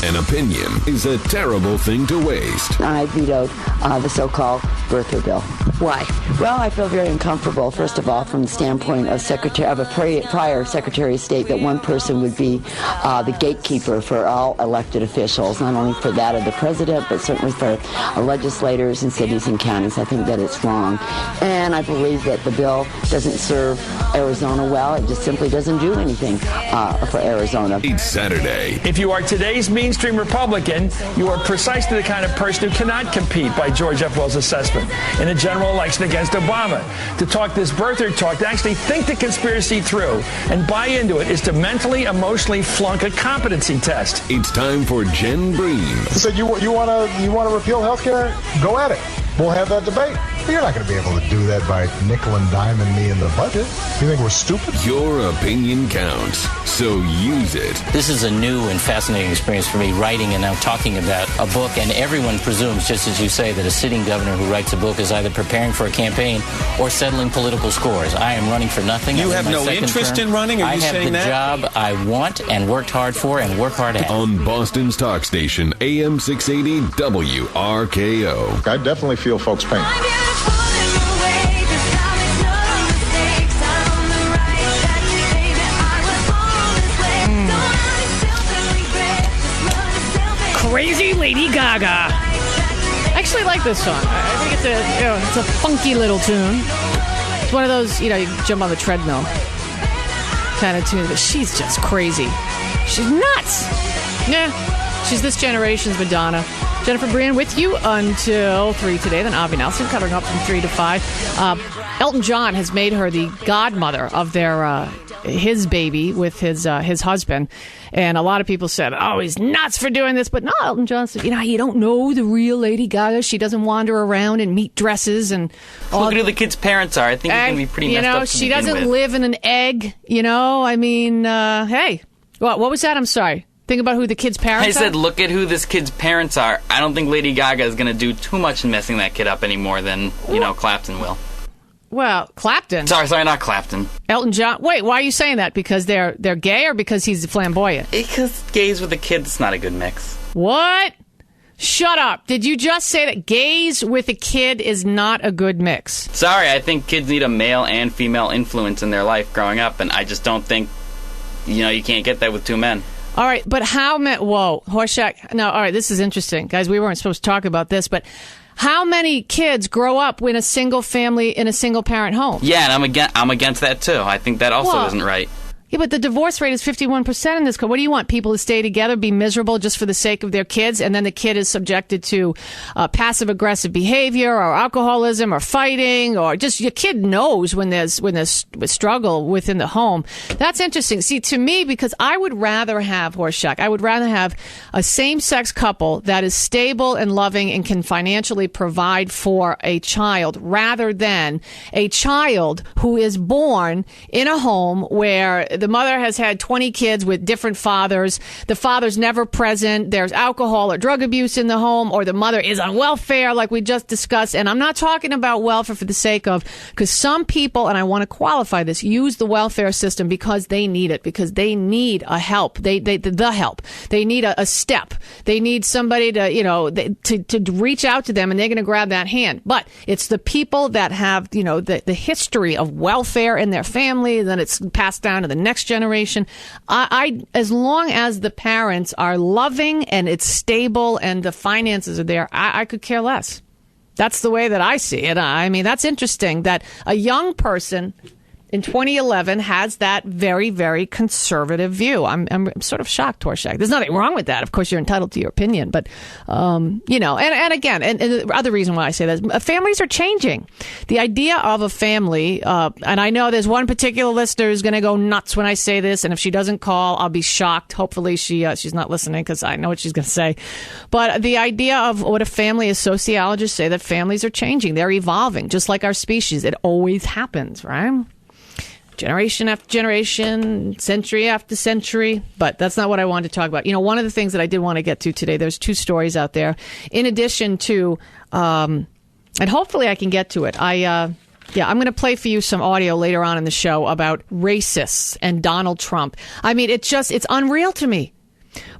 An opinion is a terrible thing to waste. I vetoed the so-called birther bill. Why? Well, I feel very uncomfortable, first of all, from the standpoint of a prior Secretary of State, that one person would be the gatekeeper for all elected officials, not only for that of the president, but certainly for legislators in cities and counties. I think that it's wrong. And I believe that the bill doesn't serve Arizona well. It just simply doesn't do anything for Arizona. Each Saturday. If you are today's mainstream Republican, you are precisely the kind of person who cannot compete by George F. Wells' assessment in a general election against Obama. To talk this birther talk, to actually think the conspiracy through and buy into it, is to mentally, emotionally flunk a competency test. It's time for Jen Brien. So you want to repeal health care? Go at it. We'll have that debate. But you're not going to be able to do that by nickel and diming me in the budget. You think we're stupid? Your opinion counts, so use it. This is a new and fascinating experience for me, writing and now talking about a book. And everyone presumes, just as you say, that a sitting governor who writes a book is either preparing for a campaign or settling political scores. I am running for nothing. You have no interest in running? Are you saying that? I have the job I want and worked hard for and work hard at. On Boston's talk station, AM 680 WRKO. I definitely feel folks' pain. Crazy Lady Gaga. I actually like this song. I think it's a funky little tune. It's one of those, you jump on the treadmill kind of tune, but she's just crazy. She's nuts. Yeah, she's this generation's Madonna. Jennifer Brien with you until 3 today. Then Avi Nelson covering up from 3 to 5. Elton John has made her the godmother of his baby with his husband. And a lot of people said, oh, he's nuts for doing this. But no, Elton John said, you don't know the real Lady Gaga. She doesn't wander around in meat dresses. And look at who the kids' parents are. I think it can be pretty messed up to she doesn't live in an egg. Hey. What was that? I'm sorry. Think about who the kid's parents are? I said, look at who this kid's parents are. I don't think Lady Gaga is going to do too much in messing that kid up any more than, Clapton will. Well, Clapton. Sorry, not Clapton. Elton John. Wait, why are you saying that? Because they're gay or because he's flamboyant? Because gays with a kid, it's not a good mix. What? Shut up. Did you just say that gays with a kid is not a good mix? Sorry, I think kids need a male and female influence in their life growing up, and I just don't think, you can't get that with two men. All right, but whoa, Horshack. No, all right, this is interesting. Guys, we weren't supposed to talk about this, but how many kids grow up in a single family, in a single parent home? Yeah, and I'm against that too. I think that also isn't right. Yeah, but the divorce rate is 51% in this country. What do you want? People to stay together, be miserable just for the sake of their kids, and then the kid is subjected to passive-aggressive behavior or alcoholism or fighting, or just your kid knows when there's struggle within the home. That's interesting. See, to me, because I would rather have a same-sex couple that is stable and loving and can financially provide for a child rather than a child who is born in a home where the mother has had 20 kids with different fathers. The father's never present. There's alcohol or drug abuse in the home, or the mother is on welfare like we just discussed. And I'm not talking about welfare for the sake of, because some people, and I want to qualify this, use the welfare system because they need it, because they need a help. The help. They need a step. They need somebody to reach out to them, and they're going to grab that hand. But it's the people that have, the history of welfare in their family, then it's passed down to the next generation. I as long as the parents are loving and it's stable and the finances are there, I could care less. That's the way that I see it. I mean, that's interesting that a young person in 2011 has that very, very conservative view. I'm sort of shocked, Torshak. There's nothing wrong with that. Of course, you're entitled to your opinion. But, and again, and the other reason why I say that is families are changing. The idea of a family, and I know there's one particular listener who's going to go nuts when I say this, and if she doesn't call, I'll be shocked. Hopefully she's not listening because I know what she's going to say. But the idea of what a family is, sociologists say that families are changing. They're evolving, just like our species. It always happens, right? Generation after generation, century after century. But that's not what I wanted to talk about. One of the things that I did want to get to today, there's 2 stories out there. In addition to, and hopefully I can get to it. I'm going to play for you some audio later on in the show about racists and Donald Trump. I mean, it's unreal to me.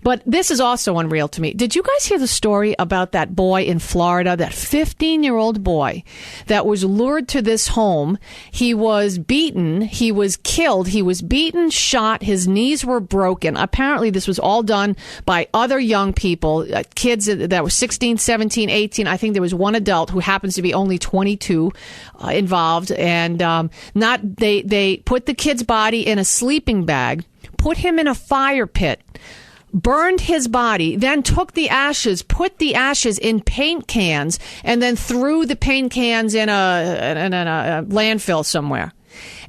But this is also unreal to me. Did you guys hear the story about that boy in Florida, that 15-year-old boy that was lured to this home? He was beaten. He was killed. He was beaten, shot. His knees were broken. Apparently, this was all done by other young people, kids that were 16, 17, 18. I think there was one adult who happens to be only 22 involved. And they put the kid's body in a sleeping bag, put him in a fire pit, burned his body, then took the ashes, put the ashes in paint cans, and then threw the paint cans in a landfill somewhere.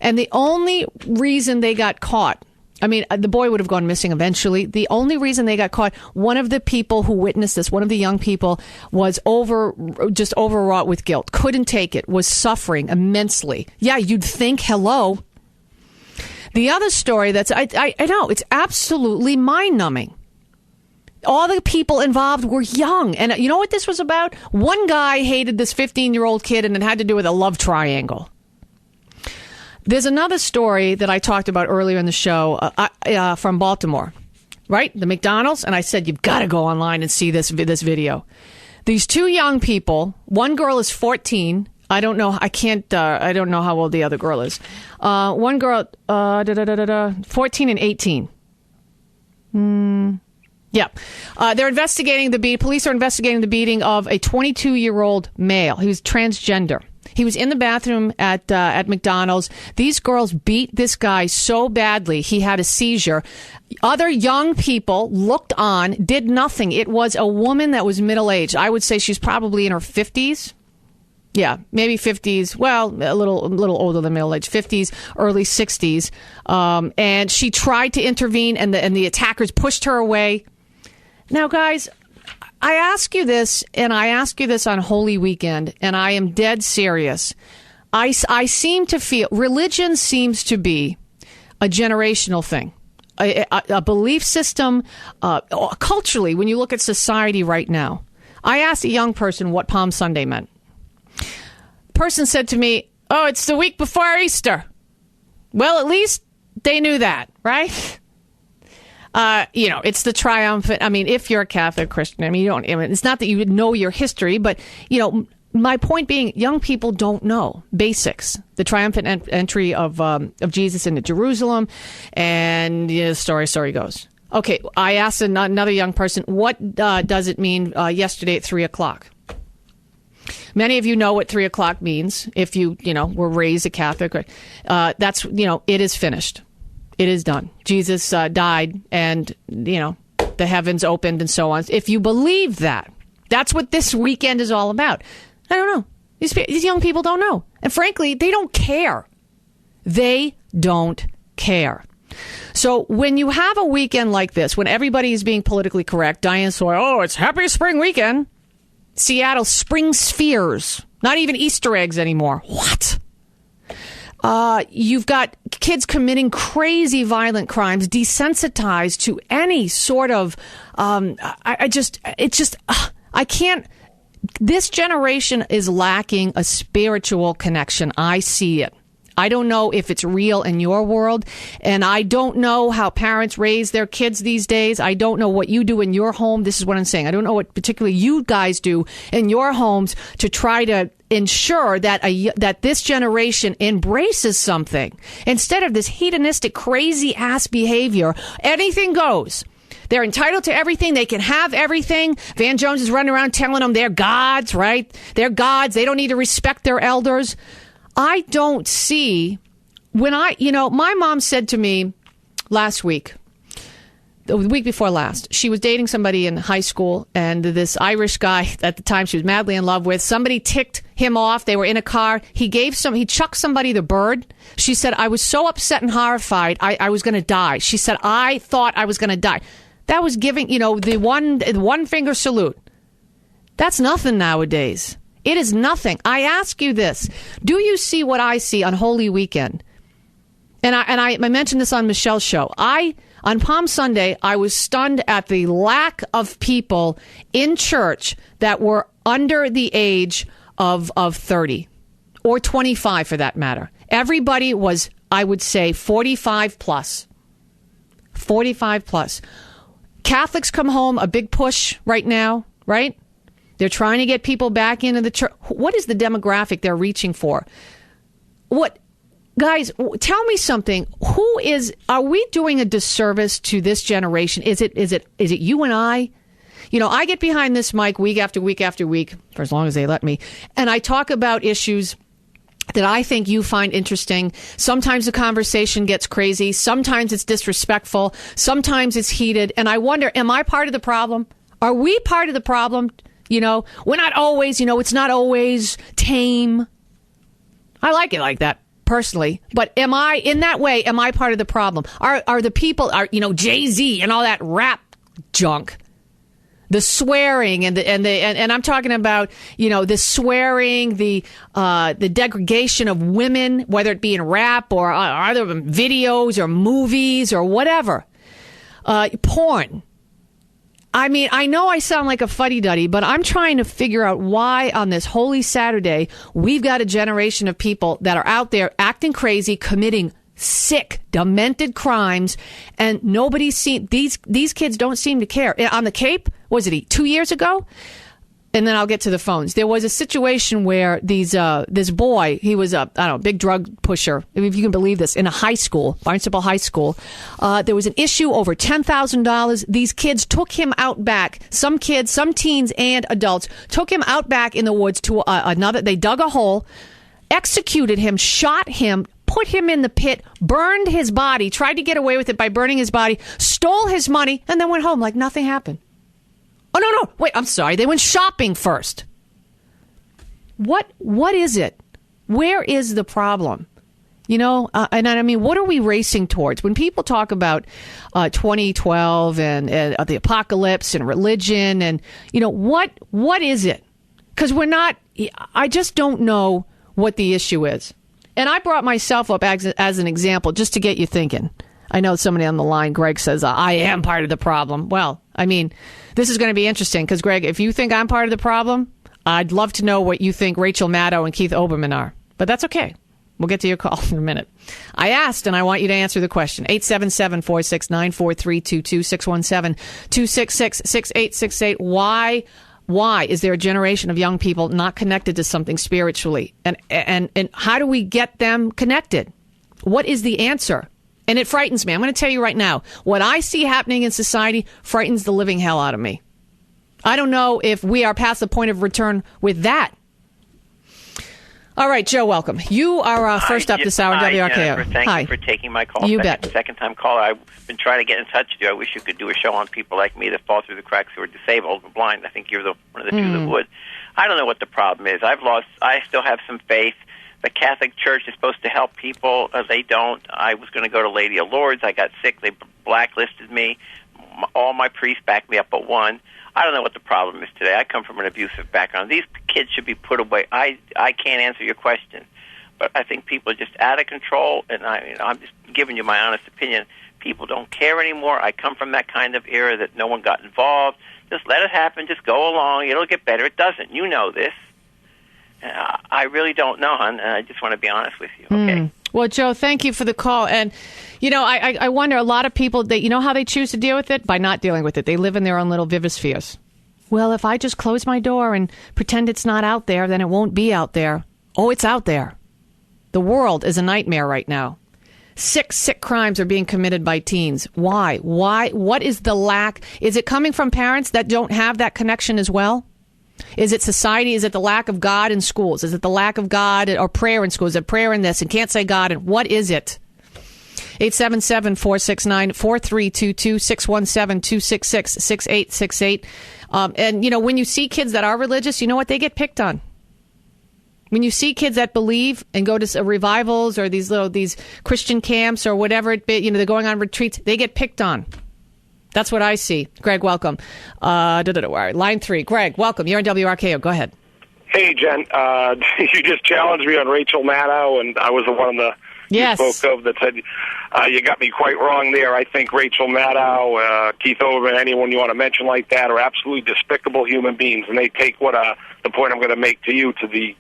And the only reason they got caught, I mean, the boy would have gone missing eventually. The only reason they got caught, one of the people who witnessed this, one of the young people, was just overwrought with guilt, couldn't take it, was suffering immensely. Yeah, you'd think, hello. The other story I know, it's absolutely mind-numbing. All the people involved were young. And you know what this was about? One guy hated this 15-year-old kid, and it had to do with a love triangle. There's another story that I talked about earlier in the show from Baltimore, right? The McDonald's. And I said, you've got to go online and see this video. These two young people, one girl is 14. I don't know. I don't know how old the other girl is. One girl, 14 and 18. Yeah. They're investigating police are investigating the beating of a 22-year-old male. He was transgender. He was in the bathroom at McDonald's. These girls beat this guy so badly, he had a seizure. Other young people looked on, did nothing. It was a woman that was middle-aged. I would say she's probably in her 50s. Yeah, maybe 50s. Well, a little older than middle age, 50s, early 60s. And she tried to intervene, and the attackers pushed her away. Now, guys, I ask you this, and I ask you this on Holy Weekend, and I am dead serious. I seem to feel religion seems to be a generational thing, a belief system. Culturally, when you look at society right now, I asked a young person what Palm Sunday meant. Person said to me, "Oh, it's the week before Easter." Well, at least they knew that, right? It's the triumphant. I mean, if you're a Catholic Christian, it's not that you would know your history, but, my point being, young people don't know basics. The triumphant entry of Jesus into Jerusalem, and story goes. Okay, I asked another young person, what does it mean yesterday at 3:00? Many of you know what 3:00 means if you were raised a Catholic. That's, it is finished. It is done. Jesus died, and, the heavens opened and so on. If you believe that, that's what this weekend is all about. I don't know. These young people don't know. And frankly, they don't care. They don't care. So when you have a weekend like this, when everybody is being politically correct, Diane Sawyer, it's Happy Spring Weekend. Seattle, spring spheres. Not even Easter eggs anymore. What? You've got kids committing crazy violent crimes, desensitized to any sort of, I can't, this generation is lacking a spiritual connection. I see it. I don't know if it's real in your world, and I don't know how parents raise their kids these days. I don't know what you do in your home. This is what I'm saying. I don't know what particularly you guys do in your homes to try to ensure that that this generation embraces something instead of this hedonistic, crazy-ass behavior. Anything goes. They're entitled to everything. They can have everything. Van Jones is running around telling them they're gods, right? They're gods. They don't need to respect their elders. I don't see my mom said to me last week, the week before last, she was dating somebody in high school, and this Irish guy at the time she was madly in love with, somebody ticked him off. They were in a car. He chucked somebody the bird. She said, I was so upset and horrified. I was going to die. She said, I thought I was going to die. That was giving, the one finger salute. That's nothing nowadays. It is nothing. I ask you this. Do you see what I see on Holy Weekend? And I mentioned this on Michelle's show. On Palm Sunday, I was stunned at the lack of people in church that were under the age of 30 or 25 for that matter. Everybody was, I would say, 45 plus. 45 plus. Catholics come home, a big push right now, right? They're trying to get people back into the church. What is the demographic they're reaching for? What, guys, tell me something. Are we doing a disservice to this generation? Is it you and I? You know, I get behind this mic week after week after week, for as long as they let me, and I talk about issues that I think you find interesting. Sometimes the conversation gets crazy. Sometimes it's disrespectful. Sometimes it's heated. And I wonder, am I part of the problem? Are we part of the problem? You know, we're not always, it's not always tame. I like it like that, personally. But am I part of the problem? Are the people, Jay-Z and all that rap junk, the swearing and I'm talking about, the swearing, the degradation of women, whether it be in rap or other videos or movies or whatever, porn. I mean, I know I sound like a fuddy-duddy, but I'm trying to figure out why on this Holy Saturday we've got a generation of people that are out there acting crazy, committing sick, demented crimes, and nobody's seen these kids don't seem to care. On the Cape, was it 2 years ago? And then I'll get to the phones. There was a situation where this boy, he was a big drug pusher, if you can believe this, in a high school, Barnstable High School. There was an issue over $10,000. These kids took him out back. Some kids, some teens and adults, took him out back in the woods to another. They dug a hole, executed him, shot him, put him in the pit, burned his body, tried to get away with it by burning his body, stole his money, and then went home like nothing happened. Oh, no. Wait, I'm sorry. They went shopping first. What is it? Where is the problem? And I mean, what are we racing towards? When people talk about 2012 and the apocalypse and religion and, what is it? Because I just don't know what the issue is. And I brought myself up as an example just to get you thinking. I know somebody on the line, Greg, says, I am part of the problem. Well, I mean, this is going to be interesting because, Greg, if you think I'm part of the problem, I'd love to know what you think Rachel Maddow and Keith Olbermann are. But that's okay. We'll get to your call in a minute. I asked, and I want you to answer the question. 877-469-4322, 617-266-6868. Why is there a generation of young people not connected to something spiritually? And how do we get them connected? What is the answer? And it frightens me. I'm going to tell you right now, what I see happening in society frightens the living hell out of me. I don't know if we are past the point of return with that. All right, Joe, welcome. You are first up this hour, WRKO. Jennifer, thank you for taking my call. You bet. Second-time caller. I've been trying to get in touch with you. I wish you could do a show on people like me that fall through the cracks who are disabled or blind. I think you're one of the two that would. I don't know what the problem is. I still have some faith. The Catholic Church is supposed to help people. They don't. I was going to go to Lady of Lourdes. I got sick. They blacklisted me. All my priests backed me up but one. I don't know what the problem is today. I come from an abusive background. These kids should be put away. I can't answer your question, but I think people are just out of control, and I'm just giving you my honest opinion. People don't care anymore. I come from that kind of era that no one got involved. Just let it happen. Just go along. It'll get better. It doesn't. You know this. I really don't know, hon, and I just want to be honest with you, okay? Well, Joe, thank you for the call. And, I wonder, a lot of people, how they choose to deal with it? By not dealing with it. They live in their own little vivispheres. Well, if I just close my door and pretend it's not out there, then it won't be out there. Oh, it's out there. The world is a nightmare right now. Sick crimes are being committed by teens. Why? What is the lack? Is it coming from parents that don't have that connection as well? Is it society? Is it the lack of God in schools? Is it the lack of God or prayer in schools? Is it prayer in this and can't say God? And what is it? 877-469-4322, 617-266-6868. And, when you see kids that are religious, you know what? They get picked on. When you see kids that believe and go to revivals or these Christian camps or whatever it be, they're going on retreats, they get picked on. That's what I see. Greg, welcome. Line 3. Greg, welcome. You're on WRKO. Go ahead. Hey, Jen. You just challenged me on Rachel Maddow, and I was the one you spoke of that said you got me quite wrong there. I think Rachel Maddow, Keith Olbermann, anyone you want to mention like that are absolutely despicable human beings, and they take the point I'm going to make to you to the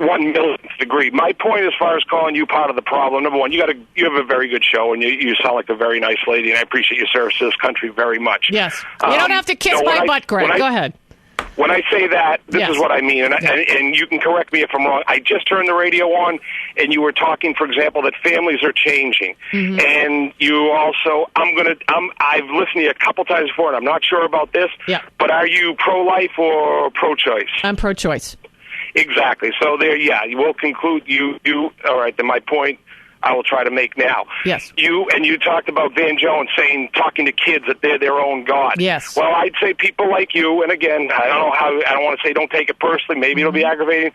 1/1,000,000th degree. My point, as far as calling you part of the problem, number one, you have a very good show, and you sound like a very nice lady, and I appreciate your service to this country very much. Yes. You don't have to kiss my butt, Greg. Go ahead. When I say that, this is what I mean, and you can correct me if I'm wrong. I just turned the radio on, and you were talking, for example, that families are changing, and you also, I've listened to you a couple times before, and I'm not sure about this, but are you pro-life or pro-choice? I'm pro-choice. Exactly. So there, we'll conclude. You. All right. Then my point I will try to make now. Yes. You talked about Van Jones talking to kids that they're their own God. Yes. Well, I'd say people like you, and again, I don't want to say don't take it personally. Maybe it'll be aggravating.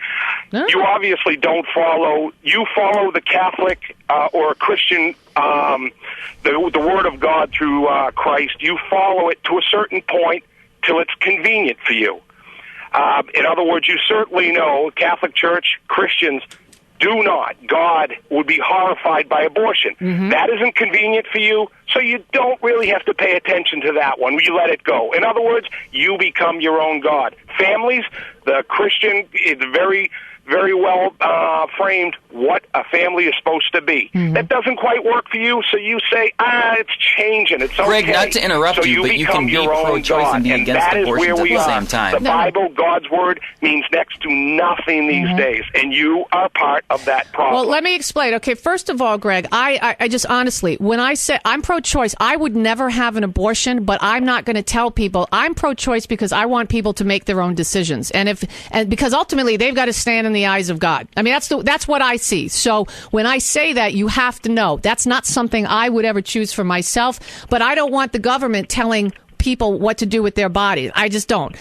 No. You obviously don't follow. You follow the Catholic or Christian, the Word of God through Christ. You follow it to a certain point till it's convenient for you. In other words, you certainly know Catholic Church, Christians do not. God would be horrified by abortion. That isn't convenient for you, so you don't really have to pay attention to that one. You let it go. In other words, you become your own God. Families, the Christian is very, very well framed what a family is supposed to be. That doesn't quite work for you, so you say, it's changing. It's okay. Greg, not to interrupt so you, but you can be pro-choice and be against abortions at the same time. The Bible, God's Word, means next to nothing these days, and you are part of that problem. Well, let me explain. Okay, first of all, Greg, I just honestly, when I say I'm pro-choice, I would never have an abortion, but I'm not going to tell people I'm pro-choice because I want people to make their own decisions, and because ultimately they've got to stand in the eyes of God. I mean, that's what I see. So when I say that, you have to know that's not something I would ever choose for myself, but I don't want the government telling people what to do with their bodies. I just don't.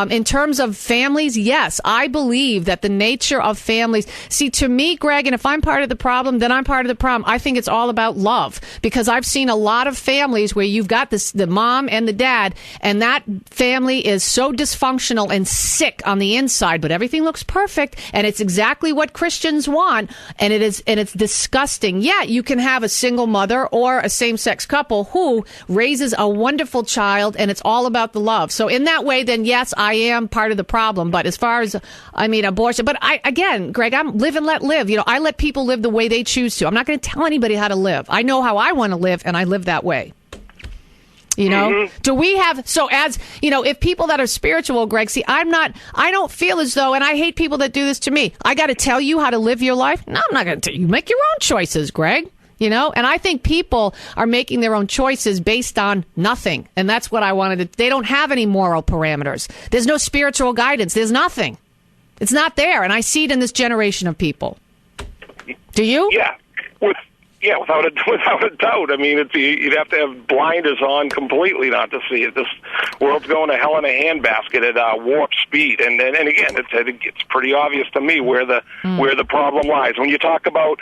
In terms of families, yes, I believe that the nature of families. See, to me, Greg, and if I'm part of the problem, then I'm part of the problem. I think it's all about love, because I've seen a lot of families where you've got the mom and the dad, and that family is so dysfunctional and sick on the inside, but everything looks perfect, and it's exactly what Christians want, and it's disgusting. Yeah, you can have a single mother or a same-sex couple who raises a wonderful child, and it's all about the love. So in that way, then yes, I am part of the problem. But as far as, abortion, but again, Greg, I'm live and let live. I let people live the way they choose to. I'm not going to tell anybody how to live. I know how I want to live, and I live that way. Do we have, so as, if people that are spiritual, Greg, see, I don't feel as though, and I hate people that do this to me. I got to tell you how to live your life. No, I'm not going to tell you. Make your own choices, Greg. And I think people are making their own choices based on nothing. And that's what I wanted to. They don't have any moral parameters. There's no spiritual guidance. There's nothing. It's not there. And I see it in this generation of people. Do you? Yeah. Without a doubt. I mean, you'd have to have blinders on completely not to see it. This world's going to hell in a handbasket at warp speed, and again, it's pretty obvious to me where the problem lies. When you talk about,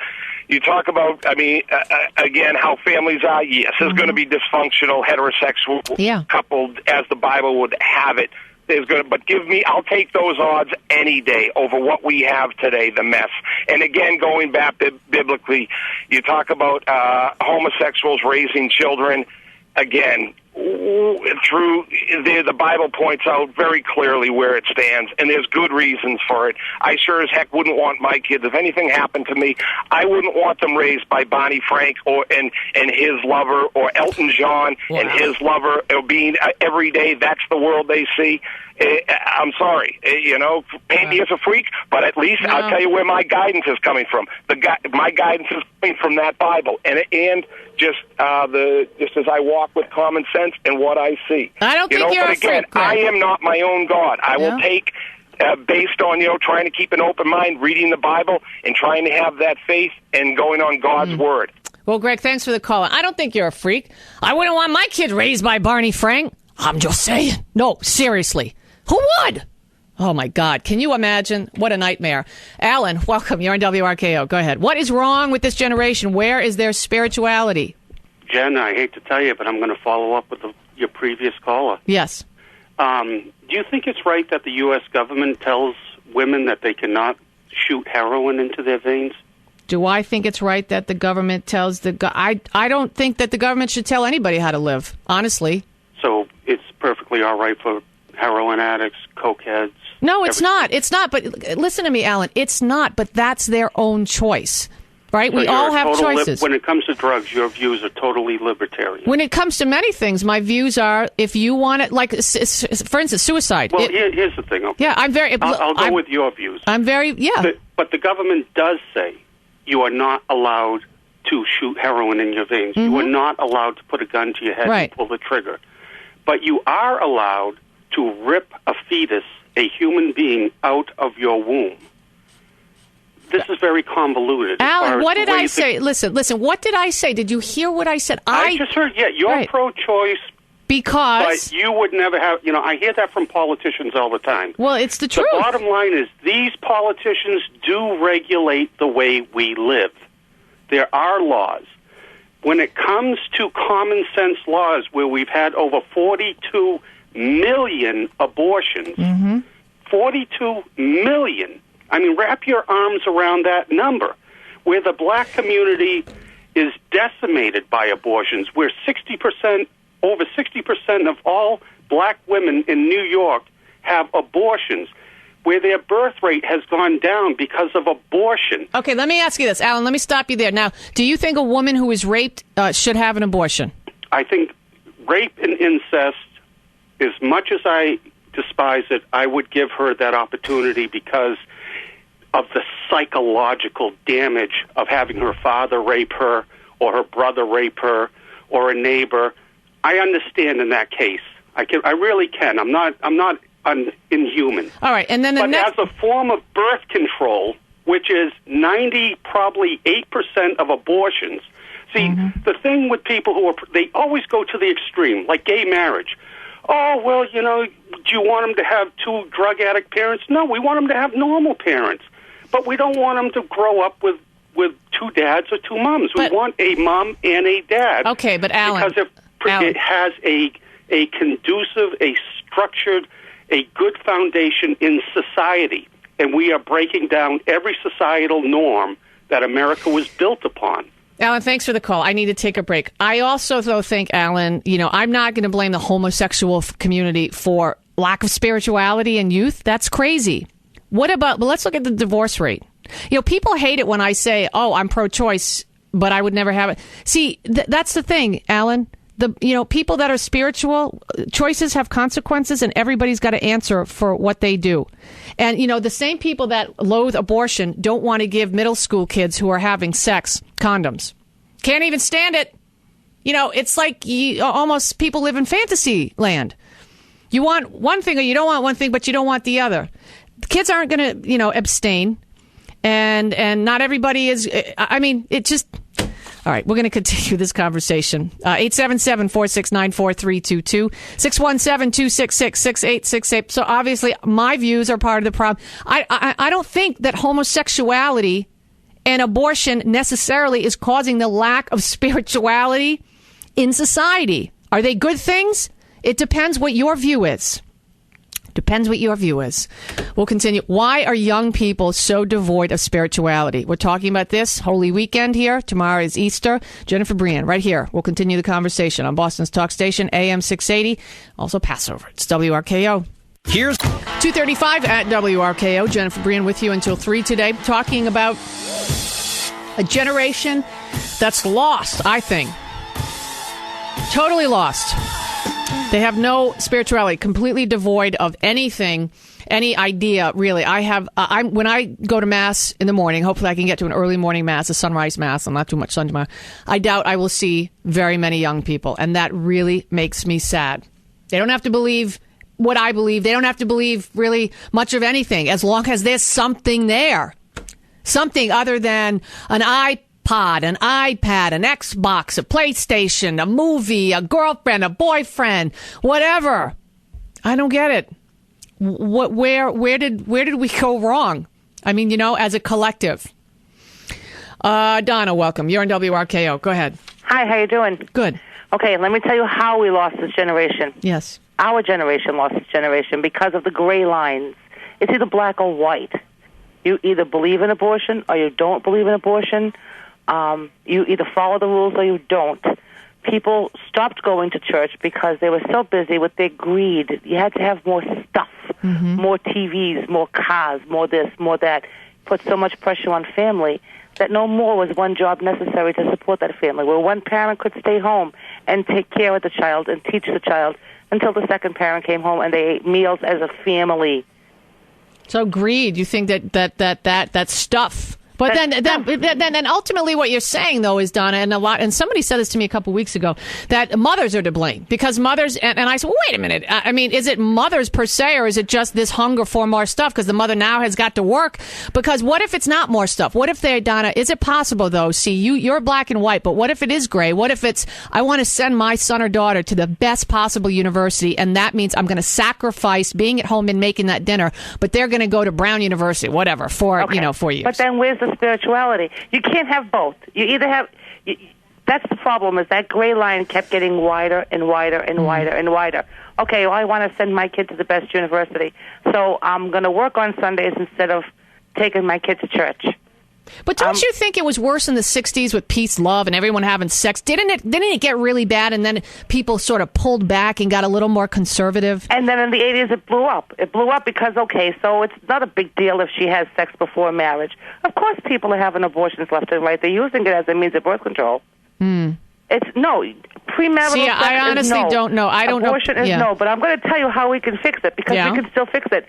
again, how families are. Yes, there's going to be dysfunctional heterosexual coupled as the Bible would have it. But I'll take those odds any day over what we have today, the mess. And again, going back biblically, you talk about homosexuals raising children. Again, the Bible points out very clearly where it stands, and there's good reasons for it. I sure as heck wouldn't want my kids, if anything happened to me, I wouldn't want them raised by Bonnie Frank and his lover, or Elton John and his lover, being every day. That's the world they see. I'm sorry, paint me as a freak, but at least I'll tell you where my guidance is coming from. My guidance is coming from that Bible, and just as I walk with common sense and what I see. I don't think you're but again, I am not my own God. I will take, based on trying to keep an open mind, reading the Bible, and trying to have that faith and going on God's word. Well, Greg, thanks for the call. I don't think you're a freak. I wouldn't want my kid raised by Barney Frank. I'm just saying. No, seriously. Who would? Oh, my God. Can you imagine? What a nightmare. Alan, welcome. You're on WRKO. Go ahead. What is wrong with this generation? Where is their spirituality? Jen, I hate to tell you, but I'm going to follow up with your previous caller. Yes. Do you think it's right that the U.S. government tells women that they cannot shoot heroin into their veins? Do I think it's right that the government tells I don't think that the government should tell anybody how to live, honestly. So it's perfectly all right for heroin addicts, cokeheads, No, it's not. It's not. But listen to me, Alan. It's not. But that's their own choice. Right? So we all have choices. When it comes to drugs, your views are totally libertarian. When it comes to many things, my views are, if you want it, like, for instance, suicide. Well, here's the thing. Okay. Yeah, I'm very... I'll go with your views. I'm very... Yeah. But the government does say you are not allowed to shoot heroin in your veins. Mm-hmm. You are not allowed to put a gun to your head and pull the trigger. But you are allowed to rip a fetus, a human being, out of your womb. This is very convoluted. Alan, what did I say? Listen, what did I say? Did you hear what I said? I just heard, you're pro-choice. Because... But you would never have, I hear that from politicians all the time. Well, it's the truth. The bottom line is these politicians do regulate the way we live. There are laws. When it comes to common sense laws where we've had over 42 million abortions, 42 million... I mean, wrap your arms around that number, where the black community is decimated by abortions, where over 60% of all black women in New York have abortions, where their birth rate has gone down because of abortion. Okay, let me ask you this, Alan. Let me stop you there. Now, do you think a woman who is raped should have an abortion? I think rape and incest, as much as I despise it, I would give her that opportunity because of the psychological damage of having her father rape her or her brother rape her or a neighbor. I understand in that case. I really can. I'm not inhuman. All right, and then as a form of birth control, which is 98% of abortions. See, the thing with people they always go to the extreme, like gay marriage. Oh, well, do you want them to have two drug addict parents? No, we want them to have normal parents. But we don't want them to grow up with two dads or two moms. We want a mom and a dad. Okay, but Alan... Because it has a conducive, a structured, a good foundation in society. And we are breaking down every societal norm that America was built upon. Alan, thanks for the call. I need to take a break. I also, though, think, Alan, I'm not going to blame the homosexual community for lack of spirituality in youth. That's crazy. But let's look at the divorce rate. People hate it when I say, oh, I'm pro-choice, but I would never have it. See, that's the thing, Alan. People that are spiritual, choices have consequences, and everybody's got to answer for what they do. And, the same people that loathe abortion don't want to give middle school kids who are having sex condoms. Can't even stand it. It's like almost people live in fantasy land. You want one thing or you don't want one thing, but you don't want the other. Kids aren't going to, abstain, and not everybody is. I mean, it just. All right, we're going to continue this conversation. 877-469-4322, 617-266-6868. So obviously, my views are part of the problem. I don't think that homosexuality and abortion necessarily is causing the lack of spirituality in society. Are they good things? It depends what your view is. We'll continue. Why are young people so devoid of spirituality? We're talking about this Holy Weekend here. Tomorrow is Easter. Jennifer Brien, right here. We'll continue the conversation on Boston's talk station, AM 680. Also Passover. It's WRKO. Here's 2:35 at WRKO. Jennifer Brien with you until 3 today. Talking about a generation that's lost, I think. Totally lost. They have no spirituality, completely devoid of anything, any idea, really. When I go to Mass in the morning, hopefully I can get to an early morning Mass, a sunrise Mass, and not too much sun tomorrow. I doubt I will see very many young people, and that really makes me sad. They don't have to believe what I believe. They don't have to believe really much of anything, as long as there's something there. Something other than an iPod, an iPad, an Xbox, a PlayStation, a movie, a girlfriend, a boyfriend, whatever. I don't get it. Where did we go wrong? I mean, as a collective. Donna, welcome. You're on WRKO. Go ahead. Hi, how you doing? Good. Okay, let me tell you how we lost this generation. Yes. Our generation lost this generation because of the gray lines. It's either black or white. You either believe in abortion or you don't believe in abortion. You either follow the rules or you don't. People stopped going to church because they were so busy with their greed. You had to have more stuff. more TVs, more cars, more this, more that, put so much pressure on family that no more was one job necessary to support that family, where one parent could stay home and take care of the child and teach the child until the second parent came home and they ate meals as a family. So greed, you think that stuff. But then ultimately what you're saying, though, is, Donna, and somebody said this to me a couple weeks ago, that mothers are to blame. Because mothers, and I said, well, wait a minute. I mean, is it mothers per se, or is it just this hunger for more stuff? Because the mother now has got to work. Because what if it's not more stuff? What if Donna, is it possible, though? See, you're black and white, but what if it is gray? What if it's, I want to send my son or daughter to the best possible university, and that means I'm going to sacrifice being at home and making that dinner, but they're going to go to Brown University, whatever, for 4 years. But then where's the spirituality? You can't have both. You either have... that's the problem, is that gray line kept getting wider and wider and wider and wider. Okay, well, I want to send my kid to the best university, so I'm going to work on Sundays instead of taking my kid to church. But don't you think it was worse in the 60s with peace, love, and everyone having sex? Didn't it get really bad, and then people sort of pulled back and got a little more conservative? And then in the 80s it blew up. It blew up because, okay, so it's not a big deal if she has sex before marriage. Of course people are having abortions left and right. They're using it as a means of birth control. It's no. Premarital See, sex I honestly is no. don't know. I don't Abortion know. is no, but I'm going to tell you how we can fix it, because we can still fix it.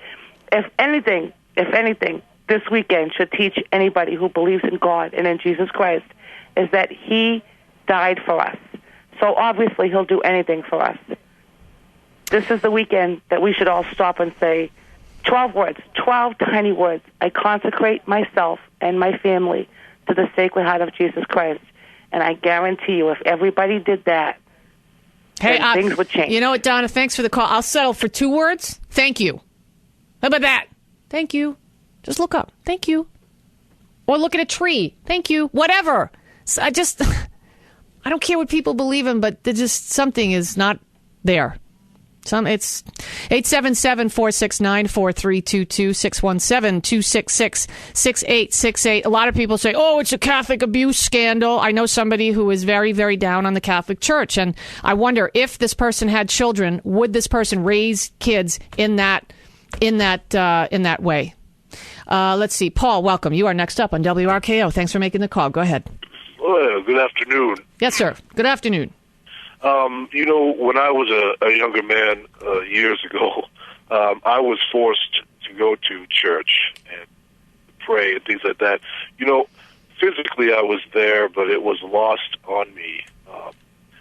If anything, this weekend should teach anybody who believes in God and in Jesus Christ is that He died for us. So obviously He'll do anything for us. This is the weekend that we should all stop and say 12 words, 12 tiny words. I consecrate myself and my family to the Sacred Heart of Jesus Christ. And I guarantee you, if everybody did that, things would change. You know what, Donna? Thanks for the call. I'll settle for 2 words. Thank you. How about that? Thank you. Just look up. Thank you. Or look at a tree. Thank you. Whatever. So I don't care what people believe in, but something is not there. It's 877-469-4322, 617-266-6868. A lot of people say, oh, it's a Catholic abuse scandal. I know somebody who is very, very down on the Catholic Church, and I wonder if this person had children, would this person raise kids in that way? Let's see. Paul, welcome. You are next up on WRKO. Thanks for making the call. Go ahead. Well, good afternoon. Yes, sir. Good afternoon. When I was a younger man years ago, I was forced to go to church and pray and things like that. Physically I was there, but it was lost on me.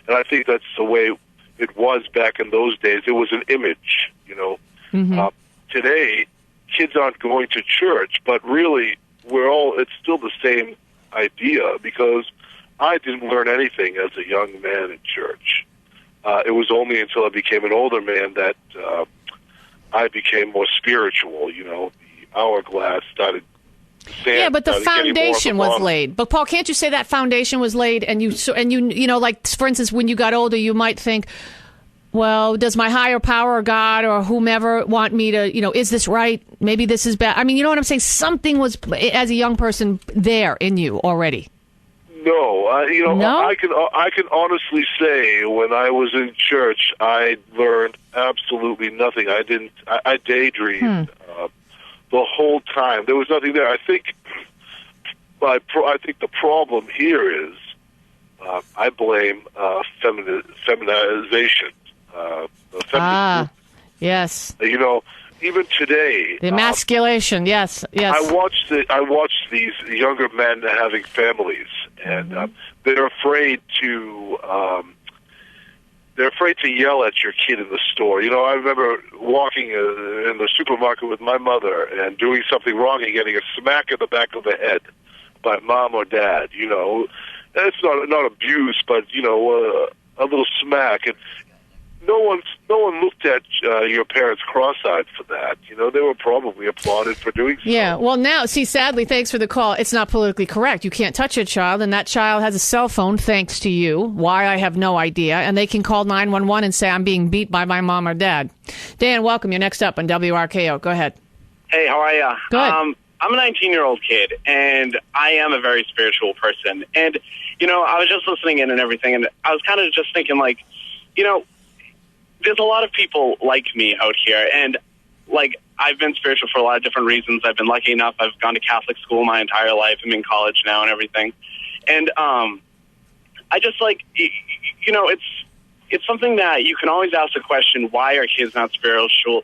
And I think that's the way it was back in those days. It was an image, Today, kids aren't going to church, but really it's still the same idea, because I didn't learn anything as a young man in church. It was only until I became an older man that I became more spiritual. The hourglass started. But the foundation was laid. But Paul, can't you say that foundation was laid? And you like, for instance, when you got older, you might think, well, does my higher power or God or whomever want me to, is this right? Maybe this is bad. I mean, you know what I'm saying? Something was, as a young person, there in you already. No, No? I can honestly say when I was in church, I learned absolutely nothing. I daydreamed the whole time. There was nothing there. I think the problem here is I blame feminization. Yes. Even today, the emasculation. Yes. I watched these younger men having families, and they're afraid to yell at your kid in the store. I remember walking in the supermarket with my mother and doing something wrong and getting a smack in the back of the head by mom or dad. It's not abuse, but a little smack. And no one looked at your parents cross-eyed for that. They were probably applauded for doing so. Yeah, well, now, see, sadly, thanks for the call. It's not politically correct. You can't touch a child, and that child has a cell phone thanks to you. Why, I have no idea. And they can call 911 and say, I'm being beat by my mom or dad. Dan, welcome. You're next up on WRKO. Go ahead. Hey, how are you? Good. I'm a 19-year-old kid, and I am a very spiritual person. And, I was just listening in and everything, and I was kind of just thinking, there's a lot of people like me out here, and I've been spiritual for a lot of different reasons. I've been lucky enough. I've gone to Catholic school my entire life. I'm in college now and everything. And I just it's something that you can always ask the question, why are kids not spiritual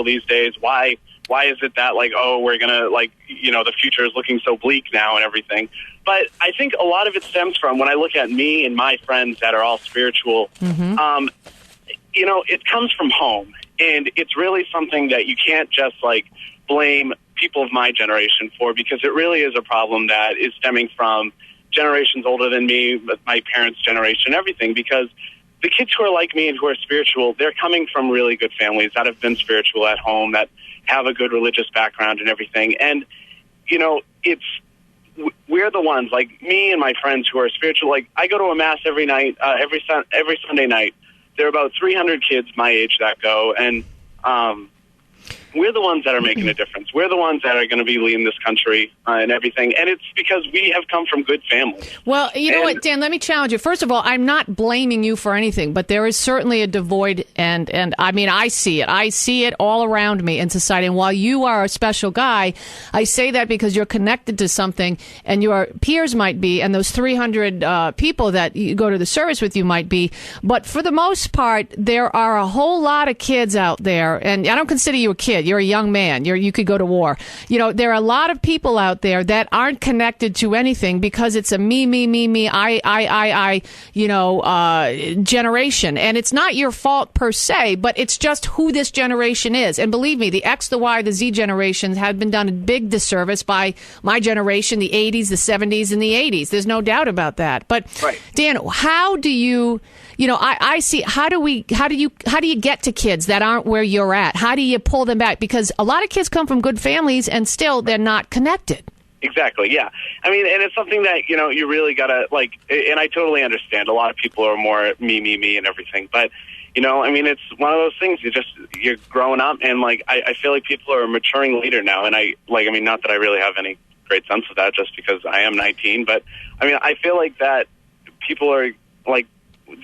these days? Why is it that, we're going to, the future is looking so bleak now and everything? But I think a lot of it stems from, when I look at me and my friends that are all spiritual, it comes from home. And it's really something that you can't just, blame people of my generation for, because it really is a problem that is stemming from generations older than me, my parents' generation, everything, because the kids who are like me and who are spiritual, they're coming from really good families that have been spiritual at home, that have a good religious background and everything. And, we're the ones, like me and my friends who are spiritual. I go to a mass every night, every Sunday night. There are about 300 kids my age that go, and we're the ones that are making a difference. We're the ones that are going to be leading this country and everything. And it's because we have come from good families. Well, you know what, Dan, let me challenge you. First of all, I'm not blaming you for anything, but there is certainly a devoid. And I mean, I see it. I see it all around me in society. And while you are a special guy, I say that because you're connected to something and your peers might be, and those 300 people that you go to the service with you might be. But for the most part, there are a whole lot of kids out there. And I don't consider you a kid. You're a young man. You could go to war. There are a lot of people out there that aren't connected to anything because it's a me, I, generation. And it's not your fault per se, but it's just who this generation is. And believe me, the X, the Y, the Z generations have been done a big disservice by my generation, the 80s, the 70s, and the 80s. There's no doubt about that. But right. Dan, how do you... I see. How do you get to kids that aren't where you're at? How do you pull them back? Because a lot of kids come from good families and still they're not connected. Exactly. Yeah. I mean, and it's something that, you really gotta and I totally understand. A lot of people are more me and everything, but it's one of those things. You're growing up, and I feel like people are a maturing leader now. And not that I really have any great sense of that, just because I am 19, but I feel like that people are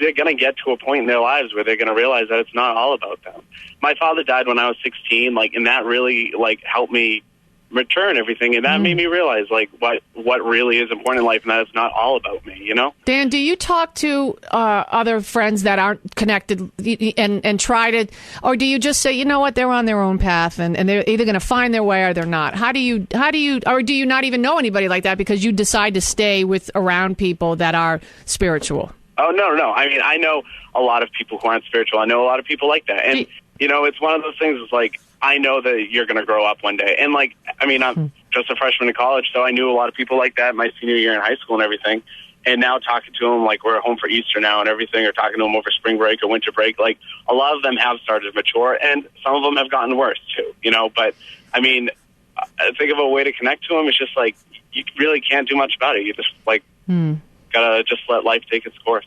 they're going to get to a point in their lives where they're going to realize that it's not all about them. My father died when I was 16, and that really, helped me mature and everything, and that made me realize, what really is important in life, and that it's not all about me, Dan, do you talk to other friends that aren't connected and try to, or do you just say, you know what, they're on their own path, and they're either going to find their way or they're not? How do you, or do you not even know anybody like that because you decide to stay around people that are spiritual? Oh, no. I know a lot of people who aren't spiritual. I know a lot of people like that. And, it's one of those things, it's I know that you're going to grow up one day. And, I'm just a freshman in college, so I knew a lot of people like that my senior year in high school and everything. And now talking to them, we're home for Easter now and everything, or talking to them over spring break or winter break, a lot of them have started to mature, and some of them have gotten worse, too, But, I think of a way to connect to them. It's just, you really can't do much about it. You just, gotta just let life take its course.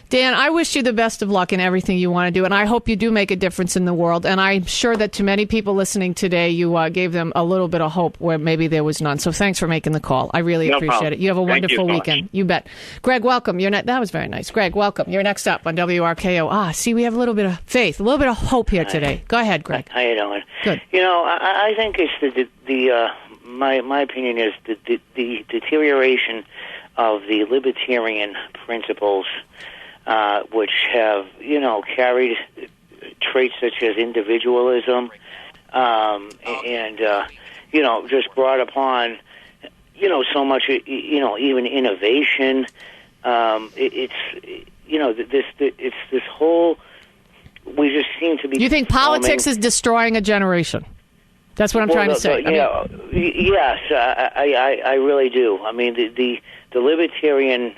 Dan, I wish you the best of luck in everything you want to do, and I hope you do make a difference in the world. And I'm sure that to many people listening today, you gave them a little bit of hope where maybe there was none. So thanks for making the call. I really appreciate it. You have a wonderful weekend. You bet. Greg, welcome. That was very nice. Greg, welcome. You're next up on WRKO. See, we have a little bit of faith, a little bit of hope here today. Go ahead, Greg. How you doing? Good. I think it's my opinion is the deterioration of the libertarian principles, which have, carried traits such as individualism, and just brought upon, so much, even innovation. It's this whole, we just seem to be... You think politics is destroying a generation? That's what I'm trying to say. Yes, I really do. The libertarian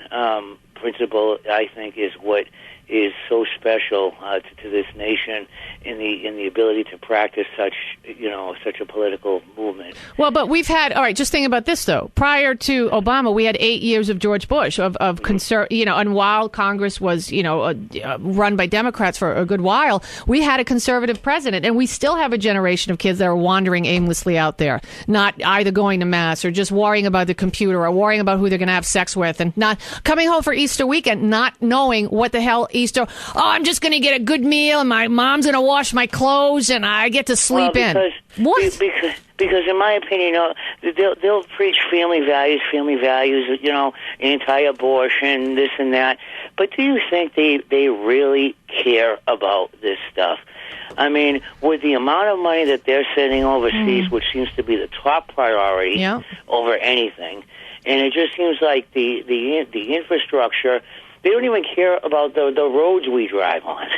principle, I think, is what is so special to this nation in the ability to practice such a political movement. Well, but we've had, all right, just think about this though. Prior to Obama, we had 8 years of George Bush of and while Congress was, run by Democrats for a good while, we had a conservative president, and we still have a generation of kids that are wandering aimlessly out there, not either going to mass or just worrying about the computer or worrying about who they're going to have sex with, and not coming home for Easter weekend, not knowing what the hell Easter? Oh, I'm just going to get a good meal, and my mom's going to wash my clothes, and I get to sleep in. What? Because in my opinion, they'll preach family values, anti-abortion, this and that. But do you think they really care about this stuff? I mean, with the amount of money that they're sending overseas, which seems to be the top priority over anything, and it just seems like the infrastructure, they don't even care about the roads we drive on.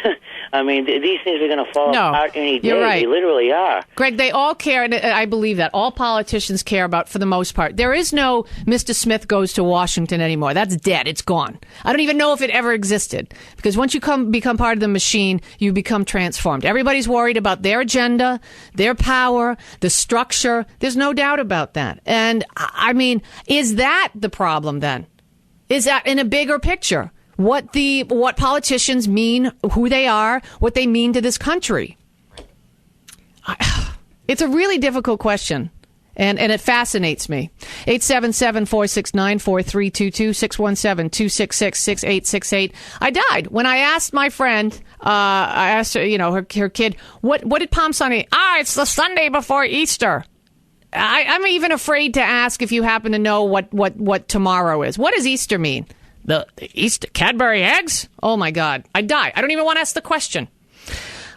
I mean, these things are going to fall apart any day. You're right. They literally are. Greg, they all care, and I believe that. All politicians care about, for the most part. There is no Mr. Smith goes to Washington anymore. That's dead. It's gone. I don't even know if it ever existed. Because once you become part of the machine, you become transformed. Everybody's worried about their agenda, their power, the structure. There's no doubt about that. And, I mean, is that the problem then? Is that in a bigger picture? What politicians mean, who they are, what they mean to this country. It's a really difficult question, and it fascinates me. 877-469-4322, 617-266-6868. I died when I asked my friend, I asked her, her kid, what did Palm Sunday? It's the Sunday before Easter. I'm even afraid to ask if you happen to know what tomorrow is. What does Easter mean? The Easter Cadbury eggs? Oh, my God. I die. I don't even want to ask the question.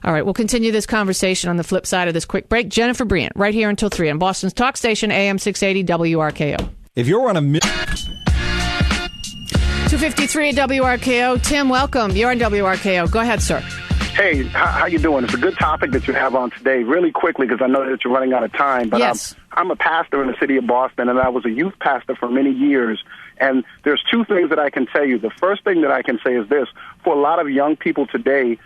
All right, we'll continue this conversation on the flip side of this quick break. Jennifer Brien, right here until 3 on Boston's talk station, AM 680 WRKO. If you're on a... 253 at WRKO. Tim, welcome. You're on WRKO. Go ahead, sir. Hey, how you doing? It's a good topic that you have on today. Really quickly, because I know that you're running out of time. But yes. I'm a pastor in the city of Boston, and I was a youth pastor for many years. And there's two things that I can tell you. The first thing that I can say is this. For a lot of young people today,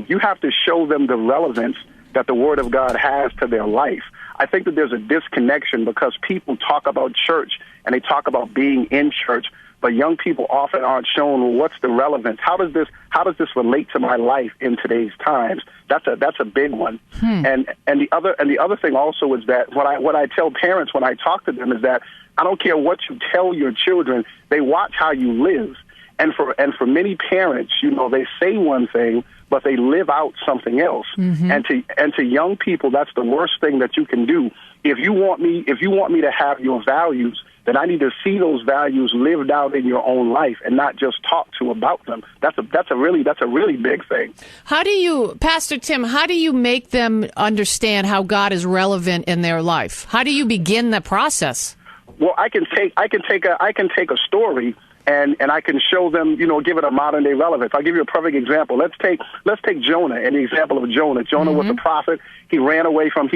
you have to show them the relevance that the Word of God has to their life. I think that there's a disconnection because people talk about church and they talk about being in church, but young people often aren't shown, well, what's the relevance? How does this relate to my life in today's times? That's a big one. And the other thing also is that what I tell parents when I talk to them is that I don't care what you tell your children, they watch how you live. And for many parents, they say one thing, but they live out something else. And to young people, that's the worst thing that you can do. If you want me to have your values, then I need to see those values lived out in your own life and not just talk to about them. That's a really big thing. How do you, Pastor Tim, how do you make them understand how God is relevant in their life? How do you begin the process? Well, I can take a story and I can show them, give it a modern day relevance. I'll give you a perfect example. Let's take Jonah and the example of Jonah. Jonah was a prophet. He ran away from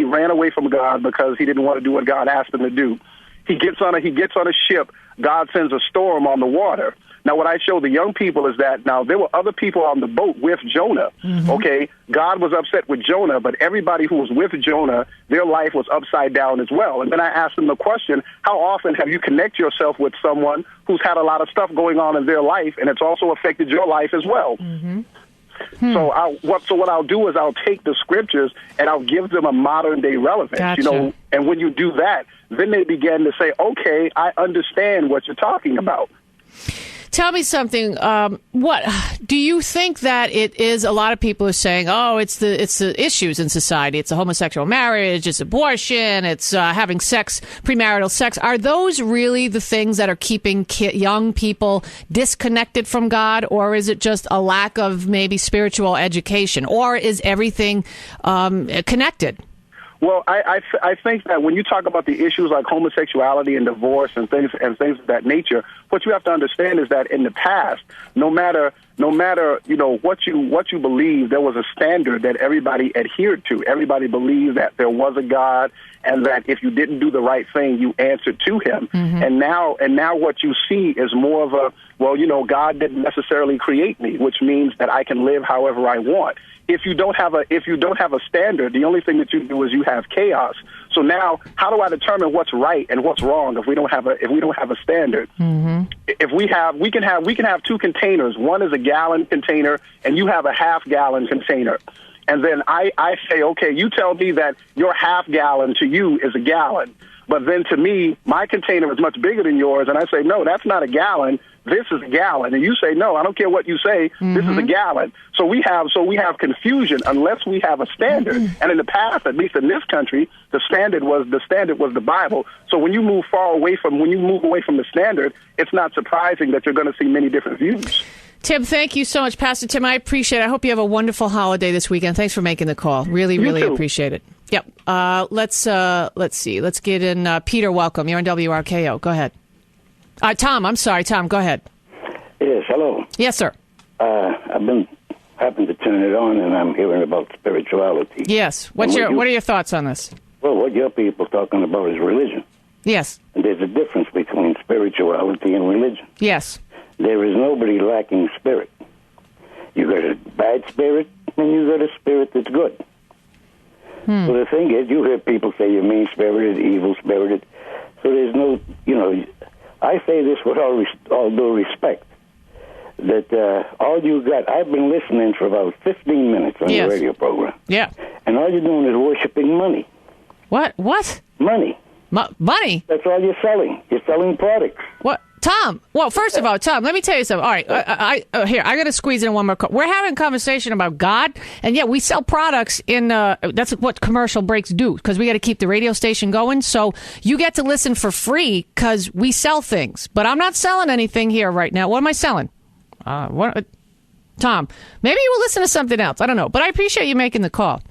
God because he didn't want to do what God asked him to do. He gets on a ship. God sends a storm on the water. Now, what I show the young people is that now there were other people on the boat with Jonah. Okay, God was upset with Jonah, but everybody who was with Jonah, their life was upside down as well. And then I asked them the question, how often have you connected yourself with someone who's had a lot of stuff going on in their life, and it's also affected your life as well? So what I'll do is I'll take the scriptures and I'll give them a modern day relevance, Gotcha. And when you do that, then they begin to say, okay, I understand what you're talking about. Tell me something. What do you think that it is? A lot of people are saying, "Oh, it's the issues in society. It's a homosexual marriage. It's abortion. It's having sex, premarital sex." Are those really the things that are keeping young people disconnected from God, or is it just a lack of maybe spiritual education, or is everything connected? Well, I think that when you talk about the issues like homosexuality and divorce and things of that nature, what you have to understand is that in the past, no matter what you believe, there was a standard that everybody adhered to. Everybody believed that there was a God, and that if you didn't do the right thing, you answered to Him. And now what you see is more of a, God didn't necessarily create me, which means that I can live however I want. If you don't have a standard, the only thing that you do is you have chaos. So now, how do I determine what's right and what's wrong if we don't have a standard? If we can have two containers. One is a gallon container, and you have a half-gallon container. And then I say, okay, you tell me that your half gallon to you is a gallon. But then to me, my container is much bigger than yours, and I say, no, that's not a gallon. this is a gallon, and you say, no, I don't care what you say, this is a gallon. So we have confusion unless we have a standard. And in the past, at least in this country, the standard was the Bible. So when you move away from the standard, it's not surprising that you're going to see many different views. Tim, thank you so much. Pastor Tim, I appreciate it. I hope you have a wonderful holiday this weekend. Thanks for making the call. Really, really appreciate it. Yep. Let's see. Let's get in Peter. Welcome. You're on WRKO. Go ahead. Tom, I'm sorry. Tom, go ahead. Yes, hello. Yes, sir. I've happened to turn it on, and I'm hearing about spirituality. Yes. What are your thoughts on this? Well, what your people are talking about is religion. Yes. And there's a difference between spirituality and religion. Yes. There is nobody lacking spirit. You got a bad spirit, and you got a spirit that's good. Well, the thing is, you hear people say you're mean-spirited, evil-spirited. So there's no, I say this with all due respect, that all you got, I've been listening for about 15 minutes on your radio program. Yeah. And all you're doing is worshiping money. What? Money. Money? That's all you're selling. You're selling products. What? Tom, well, first of all, Tom, let me tell you something. All right, I got to squeeze in one more call. We're having a conversation about God, and we sell products in, that's what commercial breaks do, because we got to keep the radio station going. So you get to listen for free because we sell things. But I'm not selling anything here right now. What am I selling? Tom, maybe you will listen to something else. I don't know. But I appreciate you making the call.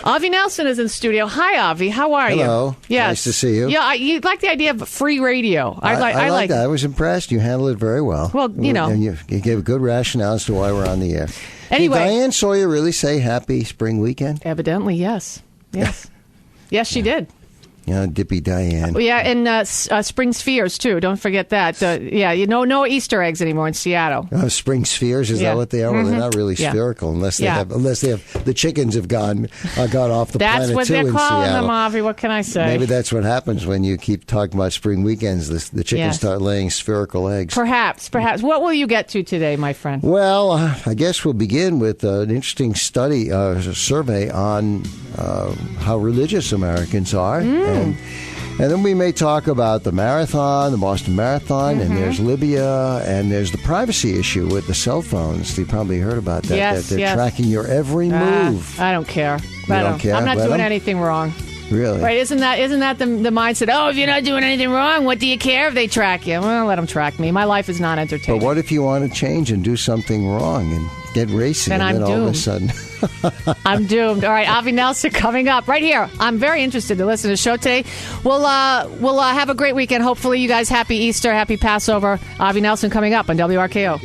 Avi Nelson is in the studio. Hi, Avi. How are you? Hello. Yes. Nice to see you. Yeah, you like the idea of free radio. I like that. I was impressed. You handled it very well. Well, And you gave a good rationale as to why we're on the air. Anyway. Did Diane Sawyer really say happy spring weekend? Evidently, yes. Yes, she did. Dippy Diane. Yeah, and spring spheres, too. Don't forget that. No Easter eggs anymore in Seattle. Spring spheres, is that what they are? Well, they're not really spherical unless they have the chickens have gone off the planet, That's what too, they're in calling Seattle. them, Avi. What can I say? Maybe that's what happens when you keep talking about spring weekends. The chickens start laying spherical eggs. Perhaps. What will you get to today, my friend? Well, I guess we'll begin with an interesting study, survey on how religious Americans are. And then we may talk about the marathon, the Boston Marathon, and there's Libya, and there's the privacy issue with the cell phones. You probably heard about that. Yes, that they're tracking your every move. I don't care. You don't care? I'm not doing anything wrong. Really? Right? Isn't that the mindset? Oh, if you're not doing anything wrong, what do you care if they track you? Well, let them track me. My life is not entertaining. But what if you want to change and do something wrong and get racing, then and then I'm all of a doomed. sudden... I'm doomed. All right, Avi Nelson coming up right here. I'm very interested to listen to the show today. We'll have a great weekend. Hopefully, you guys happy Easter, happy Passover. Avi Nelson coming up on WRKO.